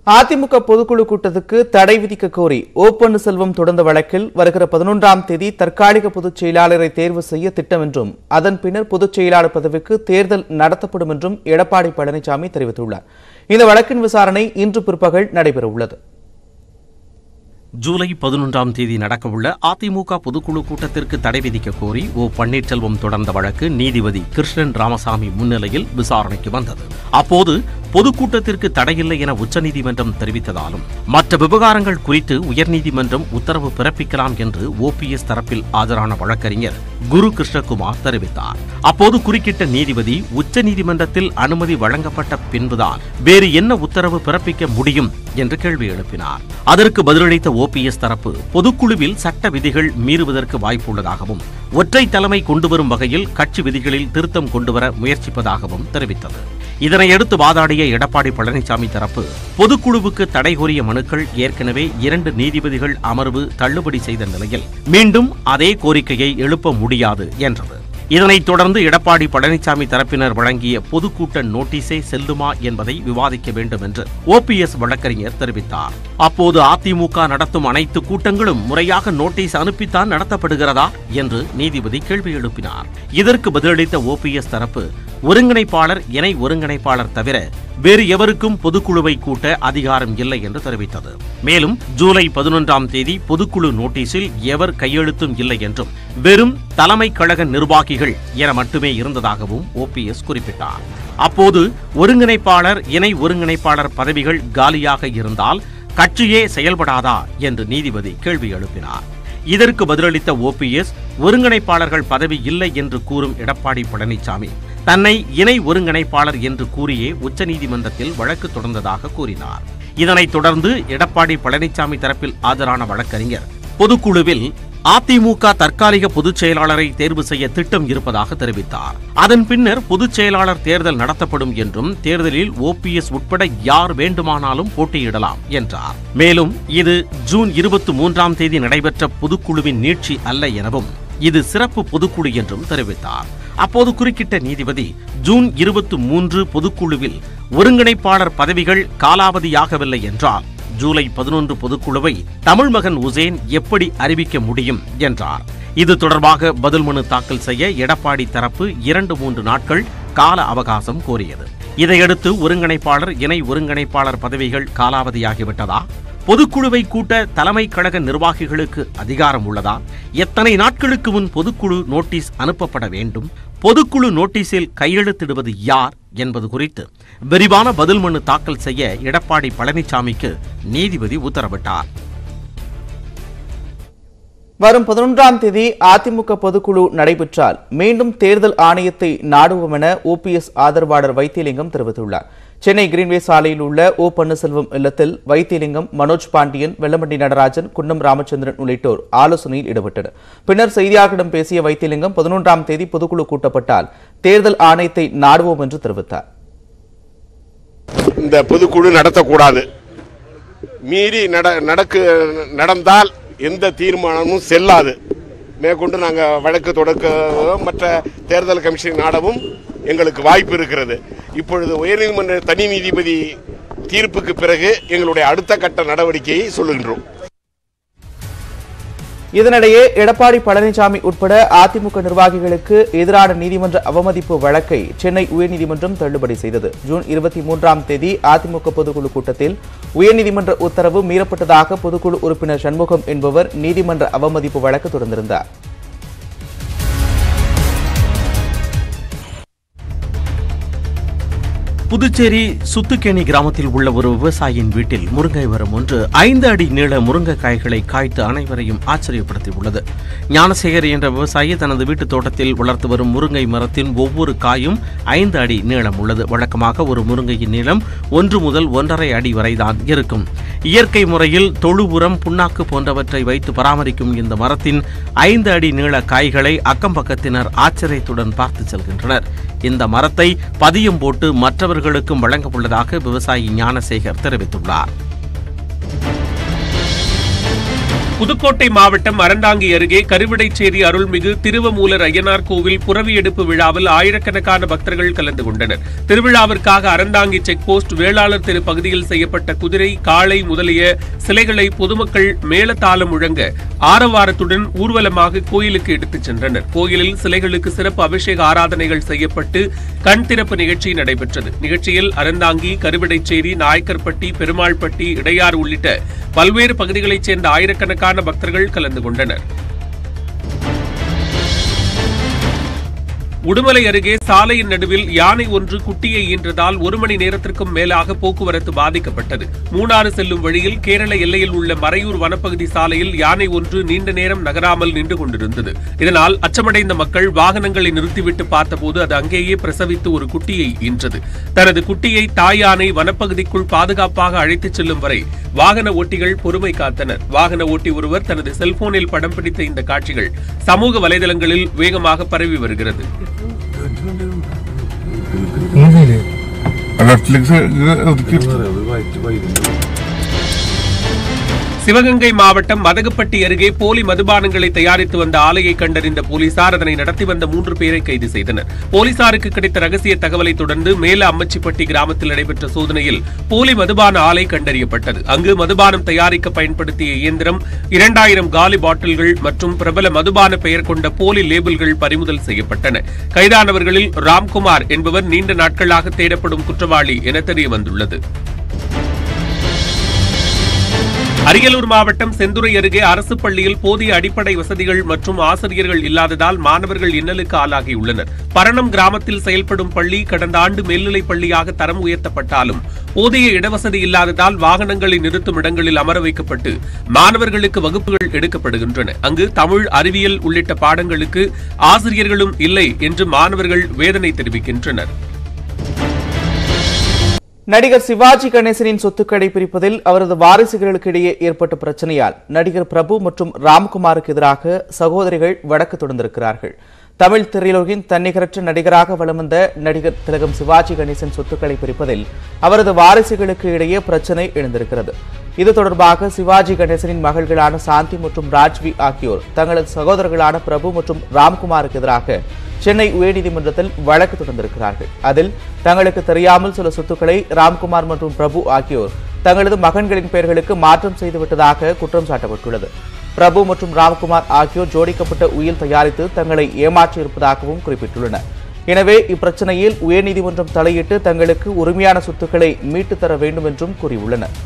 அதிமுக பொதுக்குழு கூட்டத்துக்கு தடை விதிக்க கோரி ஓ பன்னீர்செல்வம் தொடர்ந்த வழக்கில் வருகிற 11ஆம் தேதி தற்காலிக பொதுச் செயலாளரை தேர்வு செய்ய திட்டம் என்றும் அதன் பின்னர் பொதுச் செயலாளர் பதவிக்கு தேர்தல் நடத்தப்படும் என்றும் எடப்பாடி பழனிசாமி தெரிவித்துள்ளார். இந்த வழக்கின் விசாரணை இன்று பிற்பகல் நடைபெறவுள்ளது. ஜூலை 11ஆம் தேதி நடக்கவுள்ள அதிமுக பொதுக்குழு கூட்டத்திற்கு தடை விதிக்க கோரி ஓ பன்னீர்செல்வம் தொடர்ந்த வழக்கு நீதிபதி கிருஷ்ணன் ராமசாமி முன்னிலையில் விசாரணைக்கு வந்தது. அப்போது பொதுக்கூட்டத்திற்கு தடையில்லை என உச்சநீதிமன்றம் தெரிவித்ததாலும் மற்ற விவகாரங்கள் குறித்து உயர்நீதிமன்றம் உத்தரவு பிறப்பிக்கலாம் என்று ஓபிஎஸ் தரப்பில் ஆஜரான வழக்கறிஞர் குரு கிருஷ்ணகுமார் தெரிவித்தார். அப்போது குறுக்கிட்ட நீதிபதி உச்சநீதிமன்றத்தில் அனுமதி வழங்கப்பட்ட பின்புதான் வேறு என்ன உத்தரவு பிறப்பிக்க முடியும் என்று கேள்வி எழுப்பினார். அதற்கு பதிலளித்த ஓபிஎஸ் தரப்பு பொதுக்குழுவில் சட்ட விதிகள் மீறுவதற்கு வாய்ப்புள்ளதாகவும் ஒற்றை தலைமை கொண்டுவரும் வகையில் கட்சி விதிகளில் திருத்தம் கொண்டுவர முயற்சிப்பதாகவும் தெரிவித்தது. இதனையடுத்து வாதாடிய எடப்பாடி பழனிசாமி தரப்பு பொதுக்குழுவுக்கு தடை கோரிய மனுக்கள் ஏற்கனவே 2 நீதிபதிகள் அமர்வு தள்ளுபடி செய்த நிலையில் மீண்டும் அதே கோரிக்கையை எழுப்ப முடியாது என்றது. இதனைத் தொடர்ந்து எடப்பாடி பழனிசாமி தரப்பினர் வழங்கிய பொதுக்கூட்ட நோட்டீஸே செல்லுமா என்பதை விவாதிக்க வேண்டும் என்று ஓபிஎஸ் வழக்கறிஞர் தெரிவித்தார். அப்போது அதிமுக நடத்தும் அனைத்து கூட்டங்களும் முறையாக நோட்டீஸ் அனுப்பித்தான் நடத்தப்படுகிறதா என்று நீதிபதி கேள்வி எழுப்பினார். இதற்கு பதிலளித்த ஓபிஎஸ் தரப்பு ஒருங்கிணைப்பாளர் இணை ஒருங்கிணைப்பாளர் தவிர வேறு எவருக்கும் பொதுக்குழுவை கூட்ட அதிகாரம் இல்லை என்று தெரிவித்தது. மேலும் ஜூலை 11ஆம் தேதி பொதுக்குழு நோட்டீஸில் எவர் கையெழுத்தும் இல்லை என்றும் வெறும் தலைமை கழக நிர்வாகிகள் என மட்டுமே இருந்ததாகவும் ஓபிஎஸ் குறிப்பிட்டார். அப்போது ஒருங்கிணைப்பாளர் இணை ஒருங்கிணைப்பாளர் பதவிகள் காலியாக இருந்தால் கட்சியே செயல்படாதா என்று நீதிபதி கேள்வி எழுப்பினார். இதற்கு பதிலளித்த ஓபிஎஸ் ஒருங்கிணைப்பாளர்கள் பதவி இல்லை என்று கூறும் எடப்பாடி பழனிசாமி தன்னை இணை ஒருங்கிணைப்பாளர் என்று கூறியே உச்சநீதிமன்றத்தில் வழக்கு தொடர்ந்ததாக கூறினார். இதனைத் தொடர்ந்து எடப்பாடி பழனிசாமி தரப்பில் ஆஜரான வழக்கறிஞர் பொதுக்குழுவில் அதிமுக தற்காலிக பொதுச் செயலாளரை தேர்வு செய்ய திட்டம் இருப்பதாக தெரிவித்தார். அதன் பின்னர் பொதுச் செயலாளர் தேர்தல் நடத்தப்படும் என்றும் தேர்தலில் ஓபிஎஸ் உட்பட யார் வேண்டுமானாலும் போட்டியிடலாம் என்றார். மேலும் இது ஜூன் 23ஆம் தேதி நடைபெற்ற பொதுக்குழுவின் நீட்சி அல்ல எனவும் இது சிறப்பு பொதுக்குழு என்றும் தெரிவித்தார். அப்போது குறுக்கிட்ட நீதிபதி ஜூன் 23 பொதுக்குழுவில் ஒருங்கிணைப்பாளர் பதவிகள் காலாவதியாகவில்லை என்றால் ஜூலை 11 பொதுக்குழுவை தமிழ்மகன் உசேன் எப்படி அறிவிக்க முடியும் என்றார். இது தொடர்பாக பதில் மனு தாக்கல் செய்ய எடப்பாடி தரப்பு 2-3 நாட்கள் கால அவகாசம் கோரியது. இதையடுத்து ஒருங்கிணைப்பாளர் இணை ஒருங்கிணைப்பாளர் பதவிகள் காலாவதியாகிவிட்டதா, பொதுக்குழுவை கூட்ட தலைமை கழக நிர்வாகிகளுக்கு அதிகாரம் உள்ளதா, எத்தனை நாட்களுக்கு முன் பொதுக்குழு நோட்டீஸ் அனுப்பப்பட வேண்டும், பொதுக்குழு நோட்டீஸில் கையெழுத்திடுவது யார் என்பது குறித்து விரிவான பதில் மனு தாக்கல் செய்ய எடப்பாடி பழனிசாமிக்கு நீதிபதி உத்தரவிட்டார். வரும் 11ஆம் தேதி அதிமுக பொதுக்குழு நடைபெற்றால் மீண்டும் தேர்தல் ஆணையத்தை நாடுவோம் என ஓபிஎஸ் ஆதரவாளர் வைத்திலிங்கம் தெரிவித்துள்ளார். சென்னை கிரீன்வே சாலையில் உள்ள ஓ பன்னீர்செல்வம் இல்லத்தில் வைத்திலிங்கம், மனோஜ் பாண்டியன், வெல்லமண்டி நடராஜன், குன்னம் ராமச்சந்திரன் உள்ளிட்டோர் ஆலோசனையில் ஈடுபட்டனர். பின்னர் செய்தியாளர்களிடம் பேசிய வைத்திலிங்கம் 11ஆம் தேதி பொதுக்குழு கூட்டப்பட்டால் தேர்தல் ஆணையத்தை நாடுவோம் என்று தெரிவித்தார். இந்த பொதுக்குழு நடத்தக்கூடாது, மீறி நடந்தால் எந்த தீர்மானமும் செல்லாது. மேற்கொண்டு நாங்கள் வழக்கு தொடக்க மற்ற தேர்தல் கமிஷன் நாடவும் எங்களுக்கு வாய்ப்பு இருக்கிறது. இப்பொழுது உயர்நீதிமன்ற தனி நீதிபதி தீர்ப்புக்கு பிறகு எங்களுடைய அடுத்த கட்ட நடவடிக்கையை சொல்லுகின்றோம். இதனிடையே எடப்பாடி பழனிசாமி உட்பட அதிமுக நிர்வாகிகளுக்கு எதிரான நீதிமன்ற அவமதிப்பு வழக்கை சென்னை உயர்நீதிமன்றம் தள்ளுபடி செய்தது. ஜூன் 23ஆம் தேதி அதிமுக பொதுக்குழு கூட்டத்தில் உயர்நீதிமன்ற உத்தரவு மீறப்பட்டதாக பொதுக்குழு உறுப்பினர் சண்முகம் என்பவர் நீதிமன்ற அவமதிப்பு வழக்கு தொடர்ந்திருந்தார். புதுச்சேரி சுத்துக்கேணி கிராமத்தில் உள்ள ஒரு விவசாயியின் வீட்டில் முருங்கை மரம் ஒன்று 5 அடி நீள முருங்கைக்காய்களை காய்த்து அனைவரையும் ஆச்சரியப்படுத்தியுள்ளது. ஞானசேகர் என்ற விவசாயி தனது வீட்டு தோட்டத்தில் வளர்த்து வரும் முருங்கை மரத்தின் ஒவ்வொரு காயும் 5 அடி நீளம் உள்ளது. வழக்கமாக ஒரு முருங்கையின் நீளம் 1 முதல் 1.5 அடி வரைதான் இருக்கும். இயற்கை முறையில் தொழு உரம், புண்ணாக்கு போன்றவற்றை வைத்து பராமரிக்கும் இந்த மரத்தின் 5 அடி நீள காய்களை அக்கம்பக்கத்தினர் ஆச்சரியத்துடன் பார்த்து செல்கின்றனர். இந்த மரத்தை பதியம் போட்டு மற்றவர்களுக்கும் வழங்க உள்ளதாக விவசாயி ஞானசேகர் தெரிவித்துள்ளார். புதுக்கோட்டை மாவட்டம் அறந்தாங்கி அருகே கருவிடைச்சேரி அருள்மிகு திருவமூலர் ஐயனார் கோவில் புரவி எடுப்பு விழாவில் ஆயிரக்கணக்கான பக்தர்கள் கலந்து கொண்டனர். திருவிழாவிற்காக அறந்தாங்கி செக் போஸ்ட், வேளாளர் தெரு பகுதியில் செய்யப்பட்ட குதிரை, காளை முதலிய சிலைகளை பொதுமக்கள் மேளதாளம் முழங்க ஆரவாரத்துடன் ஊர்வலமாக கோயிலுக்கு எடுத்துச் சென்றனர். கோயிலில் சிலைகளுக்கு சிறப்பு அபிஷேக ஆராதனைகள் செய்யப்பட்டு கண் திறப்பு நிகழ்ச்சி நடைபெற்றது. நிகழ்ச்சியில் அறந்தாங்கி, கருவிடைச்சேரி, நாயக்கர்பட்டி, பெருமாள்பட்டி, இடையாறு உள்ளிட்ட பல்வேறு பகுதிகளைச் சேர்ந்த ஆயிரக்கணக்கான பக்தர்கள் கலந்து கொண்டனர். உடுமலை அருகே சாலையின் நடுவில் யானை ஒன்று குட்டியை ஈன்றதால் 1 மணி நேரத்திற்கும் மேலாக போக்குவரத்து பாதிக்கப்பட்டது. மூணாறு செல்லும் வழியில் கேரள எல்லையில் உள்ள மறையூர் வனப்பகுதி சாலையில் யானை ஒன்று நீண்ட நேரம் நகராமல் நின்று கொண்டிருந்தது. இதனால் அச்சமடைந்த மக்கள் வாகனங்களை நிறுத்திவிட்டு பார்த்தபோது அது அங்கேயே பிரசவித்து ஒரு குட்டியை ஈன்றது. தனது குட்டியை தாய் யானை வனப்பகுதிக்குள் பாதுகாப்பாக அழைத்துச் செல்லும் வரை வாகன ஓட்டிகள் பொறுமை காத்தனர். வாகன ஓட்டி ஒருவர் தனது செல்போனில் படம் பிடித்த இந்த காட்சிகள் சமூக வலைதளங்களில் வேகமாக பரவி வருகிறது. சிவகங்கை மாவட்டம் மதகுப்பட்டி அருகே போலி மதுபானங்களை தயாரித்து வந்த ஆலையை கண்டறிந்த போலீசார் அதனை நடத்தி வந்த 3 பேரை கைது செய்தனர். போலீசாருக்கு கிடைத்த ரகசிய தகவலை தொடர்ந்து மேல அம்மச்சிப்பட்டி கிராமத்தில் நடைபெற்ற சோதனையில் போலி மதுபான ஆலை கண்டறியப்பட்டது. அங்கு மதுபானம் தயாரிக்க பயன்படுத்திய இயந்திரம், 2000 காலி பாட்டில்கள் மற்றும் பிரபல மதுபான பெயர் கொண்ட போலி லேபிள்கள் பறிமுதல் செய்யப்பட்டன. கைதானவர்களில் ராம்குமார் என்பவர் நீண்ட நாட்களாக தேடப்படும் குற்றவாளி என தெரியவந்துள்ளது. அரியலூர் மாவட்டம் செந்துறை அருகே அரசு பள்ளியில் போதிய அடிப்படை வசதிகள் மற்றும் ஆசிரியர்கள் இல்லாததால் மாணவர்கள் இன்னலுக்கு ஆளாகியுள்ளனர். பரணம் கிராமத்தில் செயல்படும் பள்ளி கடந்த ஆண்டு மேல்நிலைப் பள்ளியாக தரம் உயர்த்தப்பட்டாலும் போதிய இடவசதி இல்லாததால் வாகனங்களை நிறுத்தும் இடங்களில் அமர வைக்கப்பட்டு மாணவர்களுக்கு வகுப்புகள் எடுக்கப்படுகின்றன. அங்கு தமிழ், அறிவியல் உள்ளிட்ட பாடங்களுக்கு ஆசிரியர்களும் இல்லை என்று மாணவர்கள் வேதனை தெரிவிக்கின்றனர். நடிகர் சிவாஜி கணேசனின் சொத்துக்களை பிரிப்பதில் அவரது வாரிசுகளுக்கு இடையே ஏற்பட்ட பிரச்சனையால் நடிகர் பிரபு மற்றும் ராம்குமாருக்கு எதிராக சகோதரிகள் வழக்கு தொடர்ந்திருக்கிறார்கள். தமிழ் திரையுலகின் தன்னிகரற்ற நடிகராக வலம் வந்த நடிகர் திலகம் சிவாஜி கணேசன் சொத்துக்களை பிரிப்பதில் அவரது வாரிசுகளுக்கு இடையே பிரச்சனை எழுந்திருக்கிறது. இது தொடர்பாக சிவாஜி கணேசனின் மகள்களான சாந்தி மற்றும் ராஜ்வி ஆகியோர் தங்களது சகோதரர்களான பிரபு மற்றும் ராம்குமாருக்கு எதிராக சென்னை உயர்நீதிமன்றத்தில் வழக்கு தொடர்ந்திருக்கிறார்கள். அதில் தங்களுக்கு தெரியாமல் சில சொத்துக்களை ராம்குமார் மற்றும் பிரபு ஆகியோர் தங்களது மகன்களின் பெயர்களுக்கு மாற்றம் செய்துவிட்டதாக குற்றம் சாட்டப்பட்டுள்ளது. பிரபு மற்றும் ராம்குமார் ஆகியோர் ஜோடிக்கப்பட்ட உயில் தயாரித்து தங்களை ஏமாற்றியிருப்பதாகவும் குறிப்பிட்டுள்ளனர். எனவே இப்பிரச்சனையில் உயர்நீதிமன்றம் தலையிட்டு தங்களுக்கு உரிமையான சொத்துக்களை மீட்டுத் தர வேண்டும் என்றும் கூறியுள்ளனர்.